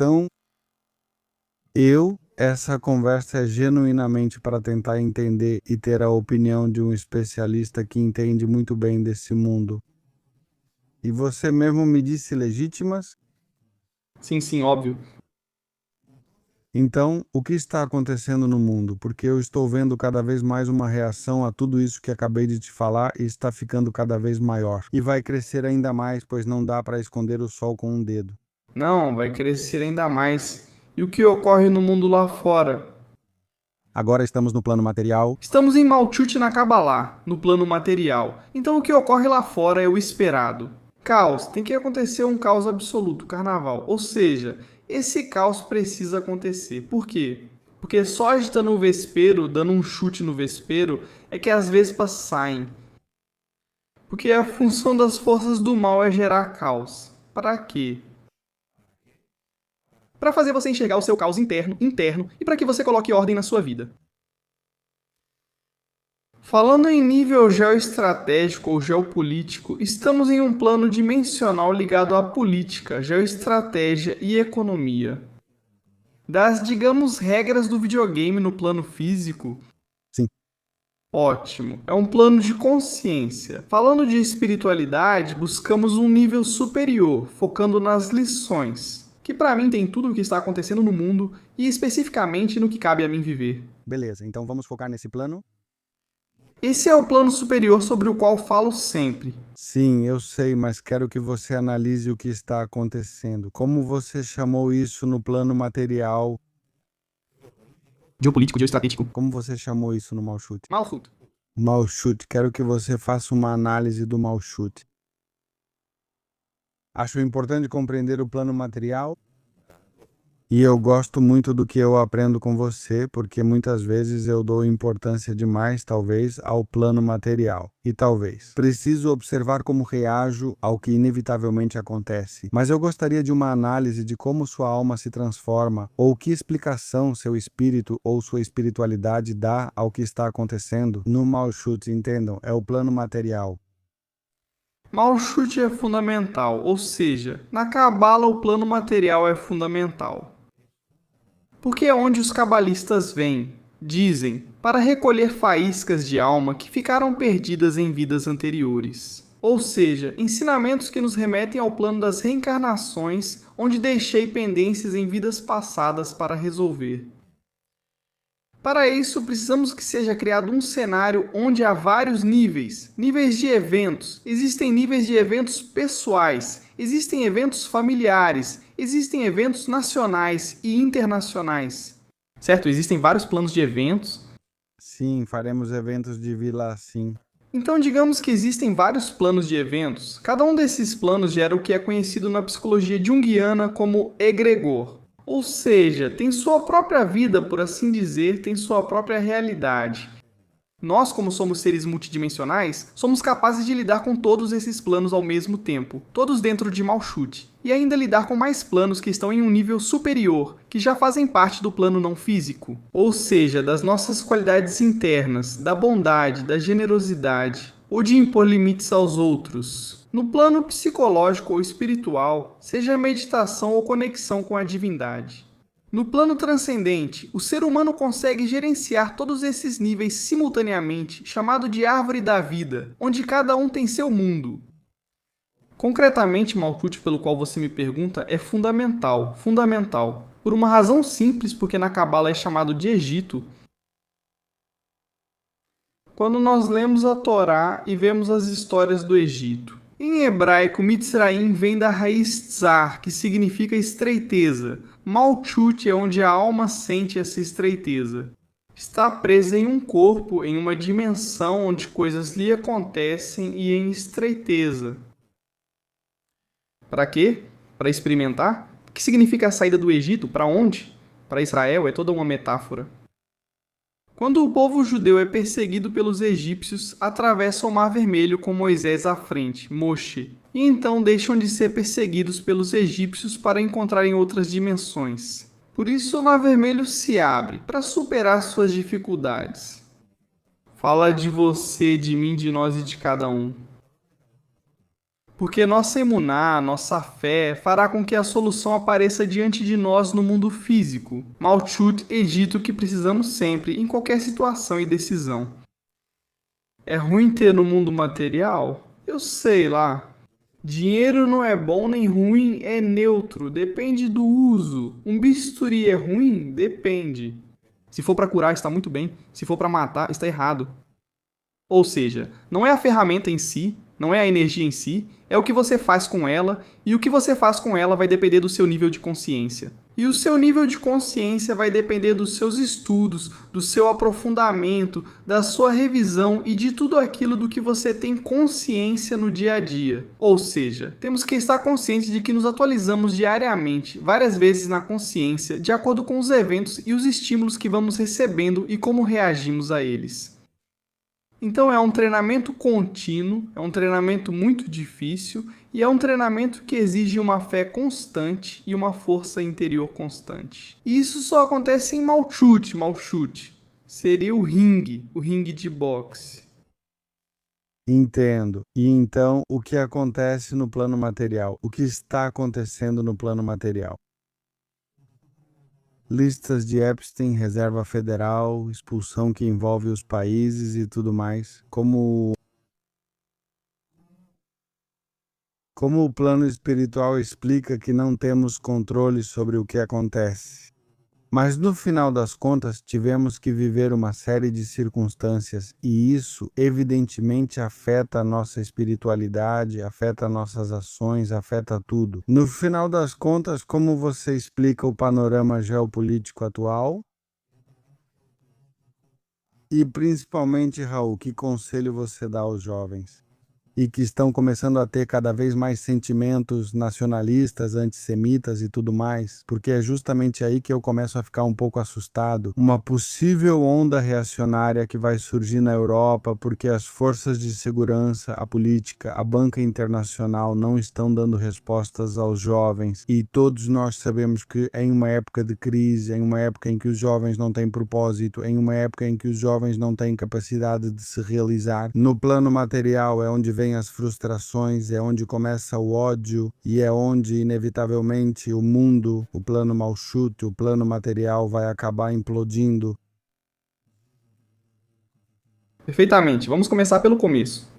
Então, essa conversa é genuinamente para tentar entender e ter a opinião de um especialista que entende muito bem desse mundo. E você mesmo me disse legítimas? Sim, sim, óbvio. Então, o que está acontecendo no mundo? Porque eu estou vendo cada vez mais uma reação a tudo isso que acabei de te falar e está ficando cada vez maior. E vai crescer ainda mais, pois não dá para esconder o sol com um dedo. Não, vai crescer ainda mais. E o que ocorre no mundo lá fora? Agora estamos no plano material. Estamos em Malchut na Kabbalah, no plano material. Então o que ocorre lá fora é o esperado. Caos. Tem que acontecer um caos absoluto, carnaval. Ou seja, esse caos precisa acontecer. Por quê? Porque só agitando o vespeiro, dando um chute no vespeiro, é que as vespas saem. Porque a função das forças do mal é gerar caos. Para quê? Para fazer você enxergar o seu caos interno e para que você coloque ordem na sua vida. Falando em nível geoestratégico ou geopolítico, estamos em um plano dimensional ligado à política, geoestratégia e economia. Das, digamos, regras do videogame no plano físico, Sim. ótimo, é um plano de consciência. Falando de espiritualidade, buscamos um nível superior, focando nas lições, que para mim tem tudo o que está acontecendo no mundo e especificamente no que cabe a mim viver. Beleza, então vamos focar nesse plano? Esse é o plano superior sobre o qual falo sempre. Sim, eu sei, mas quero que você analise o que está acontecendo. Como você chamou isso no plano material? Geopolítico, geoestratégico. Como você chamou isso no Malchut? Malchut. Malchut, quero que você faça uma análise do Malchut. Acho importante compreender o plano material. E eu gosto muito do que eu aprendo com você, porque muitas vezes eu dou importância demais, talvez, ao plano material. E talvez preciso observar como reajo ao que inevitavelmente acontece. Mas eu gostaria de uma análise de como sua alma se transforma, ou que explicação seu espírito ou sua espiritualidade dá ao que está acontecendo no Malchut, entendam? É o plano material. Malchut é fundamental, ou seja, na Cabala o plano material é fundamental. Porque é onde os cabalistas vêm, dizem, para recolher faíscas de alma que ficaram perdidas em vidas anteriores. Ou seja, ensinamentos que nos remetem ao plano das reencarnações, onde deixei pendências em vidas passadas para resolver. Para isso, precisamos que seja criado um cenário onde há vários níveis de eventos. Existem níveis de eventos pessoais, existem eventos familiares, existem eventos nacionais e internacionais. Certo? Existem vários planos de eventos. Sim, faremos eventos de vila assim. Então, digamos que existem vários planos de eventos. Cada um desses planos gera o que é conhecido na psicologia junguiana como egregor. Ou seja, tem sua própria vida, por assim dizer, tem sua própria realidade. Nós, como somos seres multidimensionais, somos capazes de lidar com todos esses planos ao mesmo tempo, todos dentro de Malchut, e ainda lidar com mais planos que estão em um nível superior, que já fazem parte do plano não físico, ou seja, das nossas qualidades internas, da bondade, da generosidade, ou de impor limites aos outros. No plano psicológico ou espiritual, seja meditação ou conexão com a divindade. No plano transcendente, o ser humano consegue gerenciar todos esses níveis simultaneamente, chamado de árvore da vida, onde cada um tem seu mundo. Concretamente, Malchut, pelo qual você me pergunta, é fundamental, fundamental. Por uma razão simples, porque na Cabala é chamado de Egito. Quando nós lemos a Torá e vemos as histórias do Egito. Em hebraico, Mitzraim vem da raiz tzar, que significa estreiteza. Malchut é onde a alma sente essa estreiteza. Está presa em um corpo, em uma dimensão onde coisas lhe acontecem e em estreiteza. Para quê? Para experimentar? O que significa a saída do Egito? Para onde? Para Israel é toda uma metáfora. Quando o povo judeu é perseguido pelos egípcios, atravessa o Mar Vermelho com Moisés à frente, Moshe, e então deixam de ser perseguidos pelos egípcios para encontrarem outras dimensões. Por isso o Mar Vermelho se abre, para superar suas dificuldades. Fala de você, de mim, de nós e de cada um. Porque nossa emuná, nossa fé, fará com que a solução apareça diante de nós no mundo físico. Malchut edita o que precisamos sempre, em qualquer situação e decisão. É ruim ter no mundo material? Eu sei lá. Dinheiro não é bom nem ruim, é neutro, depende do uso. Um bisturi é ruim? Depende. Se for para curar, está muito bem. Se for para matar, está errado. Ou seja, não é a ferramenta em si, não é a energia em si, é o que você faz com ela, e o que você faz com ela vai depender do seu nível de consciência. E o seu nível de consciência vai depender dos seus estudos, do seu aprofundamento, da sua revisão e de tudo aquilo do que você tem consciência no dia a dia. Ou seja, temos que estar conscientes de que nos atualizamos diariamente, várias vezes na consciência, de acordo com os eventos e os estímulos que vamos recebendo e como reagimos a eles. Então é um treinamento contínuo, é um treinamento muito difícil e é um treinamento que exige uma fé constante e uma força interior constante. E isso só acontece em Malchut. Malchut seria o ringue de boxe. Entendo. E então, o que acontece no plano material? O que está acontecendo no plano material? Listas de Epstein, Reserva Federal, expulsão que envolve os países e tudo mais. Como o plano espiritual explica que não temos controle sobre o que acontece. Mas no final das contas, tivemos que viver uma série de circunstâncias e isso evidentemente afeta a nossa espiritualidade, afeta nossas ações, afeta tudo. No final das contas, como você explica o panorama geopolítico atual? E principalmente, Raul, que conselho você dá aos jovens? E que estão começando a ter cada vez mais sentimentos nacionalistas, antissemitas e tudo mais, porque é justamente aí que eu começo a ficar um pouco assustado. Uma possível onda reacionária que vai surgir na Europa, porque as forças de segurança, a política, a banca internacional não estão dando respostas aos jovens, e todos nós sabemos que em uma época de crise, em uma época em que os jovens não têm propósito, em uma época em que os jovens não têm capacidade de se realizar, no plano material é onde vem as frustrações, é onde começa o ódio e é onde inevitavelmente o mundo, o plano Malchut, o plano material vai acabar implodindo. Perfeitamente. Vamos começar pelo começo.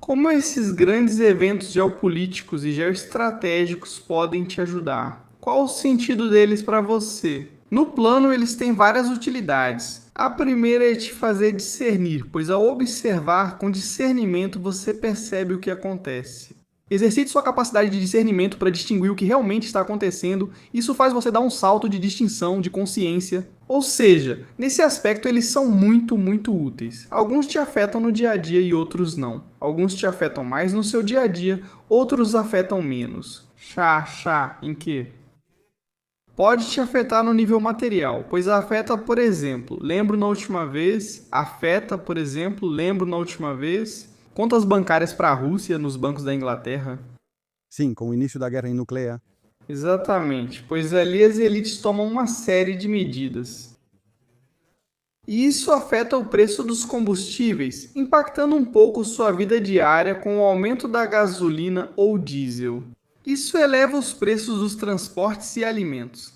Como esses grandes eventos geopolíticos e geoestratégicos podem te ajudar? Qual o sentido deles para você? No plano, eles têm várias utilidades. A primeira é te fazer discernir, pois ao observar com discernimento você percebe o que acontece. Exercite sua capacidade de discernimento para distinguir o que realmente está acontecendo. Isso faz você dar um salto de distinção, de consciência. Ou seja, nesse aspecto eles são muito úteis. Alguns te afetam no dia a dia e outros não. Alguns te afetam mais no seu dia a dia, outros afetam menos. Em quê? Pode te afetar no nível material, pois afeta, por exemplo, lembro na última vez, contas bancárias para a Rússia nos bancos da Inglaterra. Sim, com o início da guerra nuclear. Exatamente, pois ali as elites tomam uma série de medidas. E isso afeta o preço dos combustíveis, impactando um pouco sua vida diária com o aumento da gasolina ou diesel. Isso eleva os preços dos transportes e alimentos.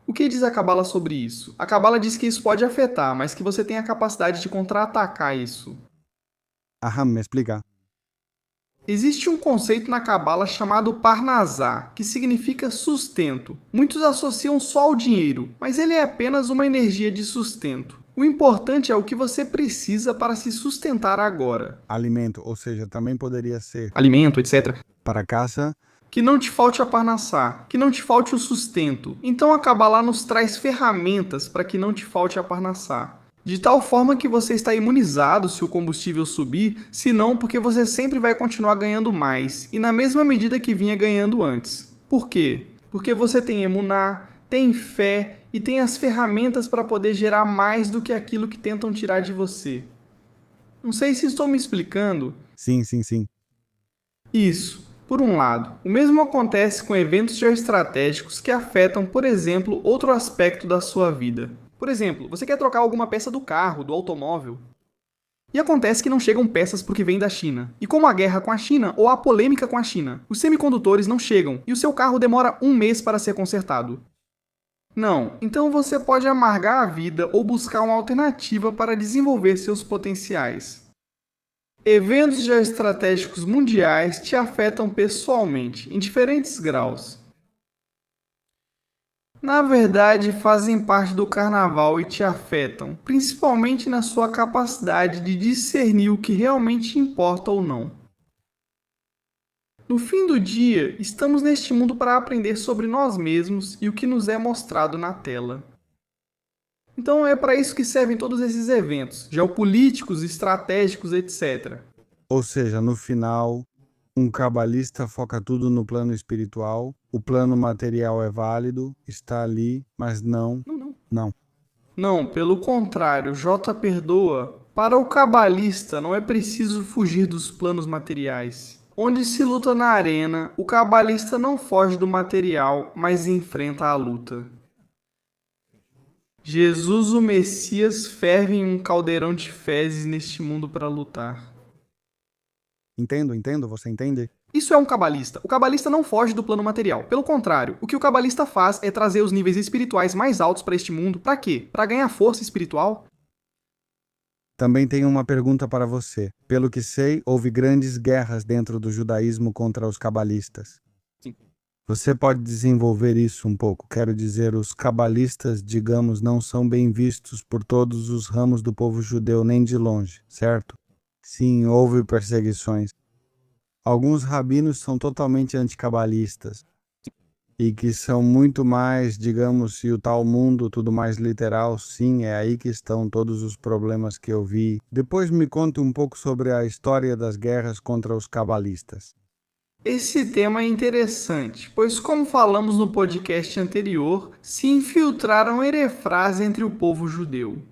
O que diz a Cabala sobre isso? A Cabala diz que isso pode afetar, mas que você tem a capacidade de contra-atacar isso. Me explica. Existe um conceito na Cabala chamado Parnasá, que significa sustento. Muitos associam só ao dinheiro, mas ele é apenas uma energia de sustento. O importante é o que você precisa para se sustentar agora. Alimento, ou seja, também poderia ser alimento, etc. Para caça. Que não te falte a Parnassá, que não te falte o sustento. Então a Kabbalah nos traz ferramentas para que não te falte a Parnassá. De tal forma que você está imunizado se o combustível subir, se não porque você sempre vai continuar ganhando mais, e na mesma medida que vinha ganhando antes. Por quê? Porque você tem emuná, tem fé e tem as ferramentas para poder gerar mais do que aquilo que tentam tirar de você. Não sei se estou me explicando. Sim. Isso. Por um lado, o mesmo acontece com eventos geoestratégicos que afetam, por exemplo, outro aspecto da sua vida. Por exemplo, você quer trocar alguma peça do carro, do automóvel. E acontece que não chegam peças porque vêm da China. E como a guerra com a China ou a polêmica com a China, os semicondutores não chegam e o seu carro demora 1 mês para ser consertado. Não, então você pode amargar a vida ou buscar uma alternativa para desenvolver seus potenciais. Eventos geoestratégicos mundiais te afetam pessoalmente, em diferentes graus. Na verdade, fazem parte do carnaval e te afetam, principalmente na sua capacidade de discernir o que realmente importa ou não. No fim do dia, estamos neste mundo para aprender sobre nós mesmos e o que nos é mostrado na tela. Então é para isso que servem todos esses eventos, geopolíticos, estratégicos, etc. Ou seja, no final, um cabalista foca tudo no plano espiritual, o plano material é válido, está ali, mas não. Não, pelo contrário, J perdoa. Para o cabalista, não é preciso fugir dos planos materiais. Onde se luta na arena, o cabalista não foge do material, mas enfrenta a luta. Jesus, o Messias, ferve em um caldeirão de fezes neste mundo para lutar. Entendo, você entende? Isso é um cabalista. O cabalista não foge do plano material. Pelo contrário, o que o cabalista faz é trazer os níveis espirituais mais altos para este mundo. Para quê? Para ganhar força espiritual? Também tenho uma pergunta para você. Pelo que sei, houve grandes guerras dentro do judaísmo contra os cabalistas. Sim. Você pode desenvolver isso um pouco? Quero dizer, os cabalistas, digamos, não são bem vistos por todos os ramos do povo judeu nem de longe, certo? Sim, houve perseguições. Alguns rabinos são totalmente anticabalistas e que são muito mais, digamos, se o tal mundo tudo mais literal, sim, é aí que estão todos os problemas que eu vi. Depois me conte um pouco sobre a história das guerras contra os cabalistas. Esse tema é interessante, pois como falamos no podcast anterior, se infiltraram herefrás entre o povo judeu.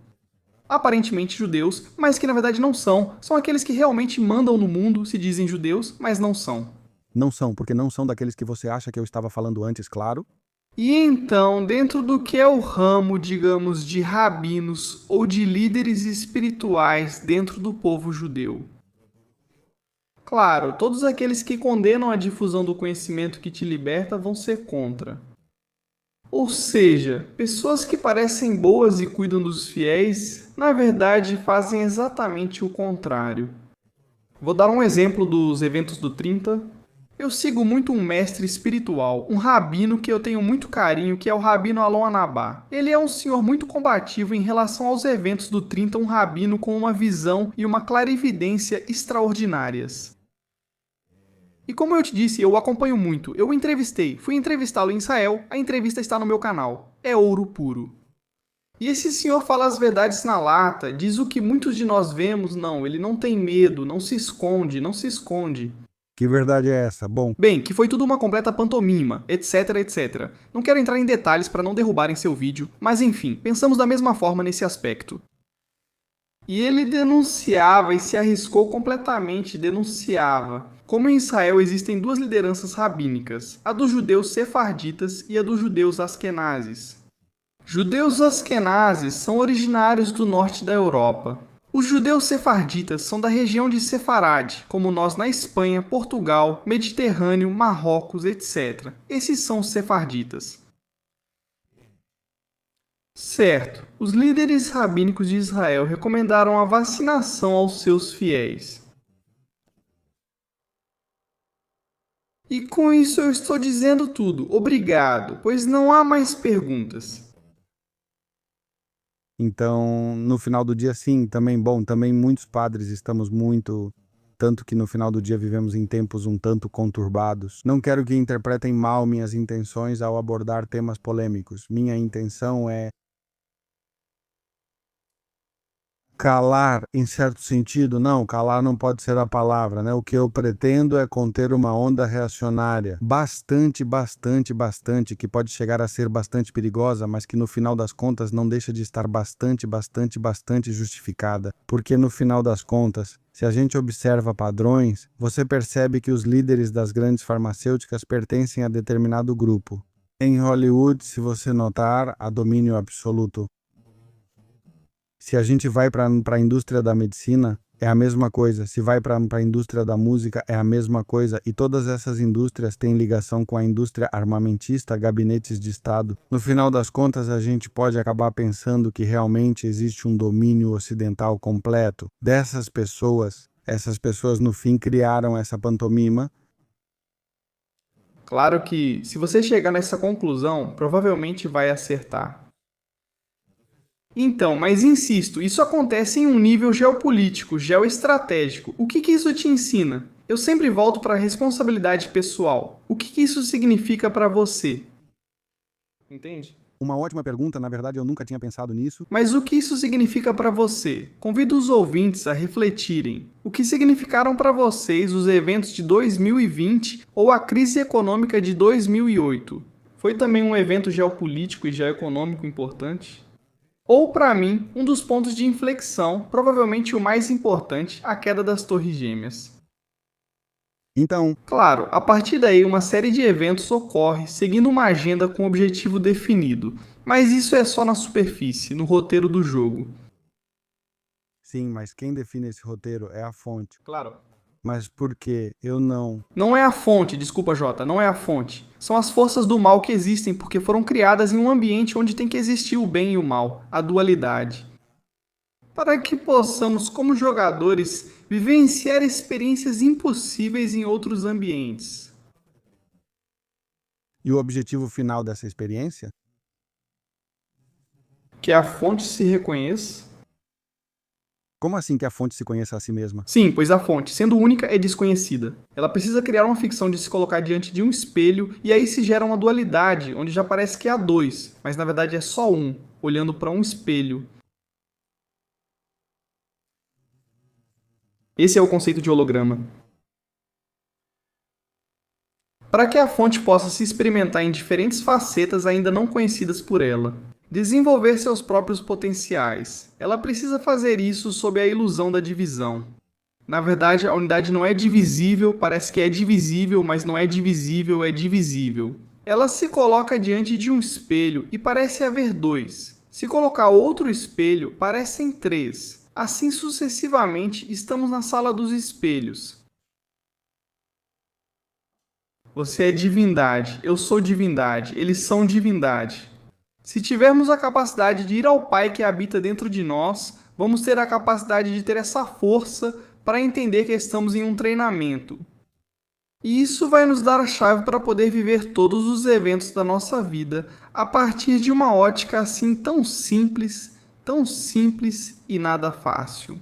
Aparentemente judeus, mas que na verdade não são. São aqueles que realmente mandam no mundo, se dizem judeus, mas não são. Não são, porque não são daqueles que você acha que eu estava falando antes, claro. E então, dentro do que é o ramo, digamos, de rabinos ou de líderes espirituais dentro do povo judeu? Claro, todos aqueles que condenam a difusão do conhecimento que te liberta vão ser contra. Ou seja, pessoas que parecem boas e cuidam dos fiéis, na verdade fazem exatamente o contrário. Vou dar um exemplo dos eventos do 30. Eu sigo muito um mestre espiritual, um rabino que eu tenho muito carinho, que é o Rabino Alon Anabá. Ele é um senhor muito combativo em relação aos eventos do 30, um rabino com uma visão e uma clarividência extraordinárias. E como eu te disse, eu o acompanho muito. Eu o entrevistei, fui entrevistá-lo em Israel, a entrevista está no meu canal. É ouro puro. E esse senhor fala as verdades na lata, diz o que muitos de nós vemos, não, ele não tem medo, não se esconde, não se esconde. Que verdade é essa? Bom, Bem, que foi tudo uma completa pantomima, etc, etc. Não quero entrar em detalhes para não derrubarem seu vídeo, mas enfim, pensamos da mesma forma nesse aspecto. E ele denunciava e se arriscou completamente, denunciava. Como em Israel existem duas lideranças rabínicas, a dos judeus sefarditas e a dos judeus askenazes. Judeus askenazes são originários do norte da Europa. Os judeus sefarditas são da região de Sefarad, como nós na Espanha, Portugal, Mediterrâneo, Marrocos, etc. Esses são os sefarditas. Certo, os líderes rabínicos de Israel recomendaram a vacinação aos seus fiéis. E com isso eu estou dizendo tudo. Obrigado, pois não há mais perguntas. então, no final do dia, sim, também bom, também muitos padres estamos muito, tanto que no final do dia vivemos em tempos um tanto conturbados. Não quero que interpretem mal minhas intenções ao abordar temas polêmicos. Minha intenção é calar, em certo sentido, não, calar não pode ser a palavra, né? O que eu pretendo é conter uma onda reacionária bastante, que pode chegar a ser bastante perigosa, mas que no final das contas não deixa de estar bastante justificada. Porque no final das contas, se a gente observa padrões, você percebe que os líderes das grandes farmacêuticas pertencem a determinado grupo. Em Hollywood, se você notar, há domínio absoluto. Se a gente vai para a indústria da medicina, é a mesma coisa. Se vai para a indústria da música, é a mesma coisa. E todas essas indústrias têm ligação com a indústria armamentista, gabinetes de Estado. No final das contas, a gente pode acabar pensando que realmente existe um domínio ocidental completo dessas pessoas. Essas pessoas, no fim, criaram essa pantomima. Claro que, se você chegar nessa conclusão, provavelmente vai acertar. Então, mas insisto, isso acontece em um nível geopolítico, geoestratégico. O que isso te ensina? Eu sempre volto para a responsabilidade pessoal. O que isso significa para você? Entende? Uma ótima pergunta, na verdade eu nunca tinha pensado nisso. Mas o que isso significa para você? Convido os ouvintes a refletirem. O que significaram para vocês os eventos de 2020 ou a crise econômica de 2008? Foi também um evento geopolítico e geoeconômico importante? Ou, para mim, um dos pontos de inflexão, provavelmente o mais importante, a queda das Torres Gêmeas. Então, Claro, a partir daí uma série de eventos ocorre, seguindo uma agenda com objetivo definido, mas isso é só na superfície, no roteiro do jogo. sim, mas quem define esse roteiro é a fonte. Claro. Mas por que eu não? Não é a fonte, desculpa Jota, não é a fonte. São as forças do mal que existem porque foram criadas em um ambiente onde tem que existir o bem e o mal, a dualidade. Para que possamos, como jogadores, vivenciar experiências impossíveis em outros ambientes. E o objetivo final dessa experiência? Que a fonte se reconheça. Como assim que a fonte se conheça a si mesma? Sim, pois a fonte, sendo única, é desconhecida. Ela precisa criar uma ficção de se colocar diante de um espelho e aí se gera uma dualidade, onde já parece que há dois, mas na verdade é só um, olhando para um espelho. Esse é o conceito de holograma. Para que a fonte possa se experimentar em diferentes facetas ainda não conhecidas por ela, desenvolver seus próprios potenciais, ela precisa fazer isso sob a ilusão da divisão. Na verdade, a unidade não é divisível, parece que é divisível, mas não é divisível, é divisível. Ela se coloca diante de um espelho e parece haver dois. Se colocar outro espelho, parecem três. Assim sucessivamente, estamos na sala dos espelhos. Você é divindade, eu sou divindade, eles são divindade. Se tivermos a capacidade de ir ao Pai que habita dentro de nós, vamos ter a capacidade de ter essa força para entender que estamos em um treinamento. E isso vai nos dar a chave para poder viver todos os eventos da nossa vida a partir de uma ótica assim tão simples e nada fácil.